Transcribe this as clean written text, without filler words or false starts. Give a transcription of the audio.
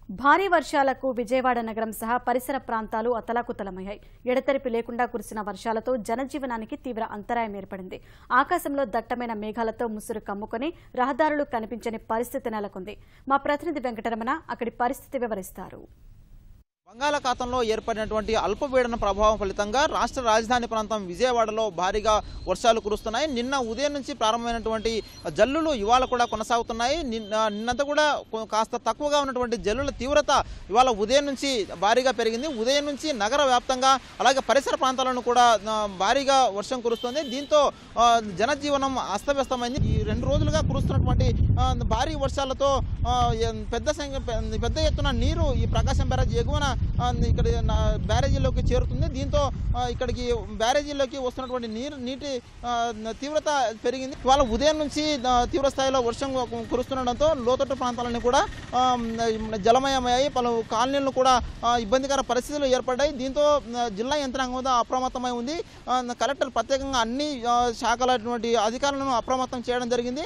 భారీ వర్షాలకు విజయవాడ నగరం సహా పరిసర ప్రాంతాలు అతలాకుతలమయ్యాయి. ఎడతెరిపి లేకుండా కురిసిన వర్షాలతో జనజీవనానికి తీవ్ర అంతరాయం ఏర్పడింది. ఆకాశంలో దట్టమైన మేఘాలతో ముసురు కమ్ముకొని రహదారులు కనిపించని పరిస్థితి నెలకొంది. మా ప్రతినిధి వెంకటరమణ అక్కడి పరిస్థితి వివరిస్తారు. బంగాళాఖాతంలో ఏర్పడినటువంటి అల్పపీడన ప్రభావం ఫలితంగా రాష్ట్ర రాజధాని ప్రాంతం విజయవాడలో భారీగా వర్షాలు కురుస్తున్నాయి. నిన్న ఉదయం నుంచి ప్రారంభమైనటువంటి జల్లులు ఇవాళ కూడా కొనసాగుతున్నాయి. నిన్నంతా కూడా కాస్త తక్కువగా ఉన్నటువంటి జల్లుల తీవ్రత ఇవాళ ఉదయం నుంచి భారీగా పెరిగింది. ఉదయం నుంచి నగర వ్యాప్తంగా అలాగే పరిసర ప్రాంతాలను కూడా భారీగా వర్షం కురుస్తుంది. దీంతో జనజీవనం అస్తవ్యస్తమైంది. ఈ 2 రోజులుగా కురుస్తున్నటువంటి భారీ వర్షాలతో పెద్ద ఎత్తున నీరు ఈ ప్రకాశం బ్యారేజ్ ఎగువన ఇక్కడ బ్యారేజీలోకి చేరుతుంది. దీంతో ఇక్కడికి బ్యారేజీలోకి వస్తున్నటువంటి నీటి తీవ్రత పెరిగింది. ఇవాళ ఉదయం నుంచి తీవ్ర స్థాయిలో వర్షం కురుస్తుండటంతో లోతట్టు ప్రాంతాలన్నీ కూడా జలమయమయ్యాయి. పలు కాలనీలను కూడా ఇబ్బందికర పరిస్థితులు ఏర్పడ్డాయి. దీంతో జిల్లా యంత్రాంగం అప్రమత్తమై ఉంది. కలెక్టర్ ప్రత్యేకంగా అన్ని శాఖలటువంటి అధికారులను అప్రమత్తం చేయడం జరిగింది.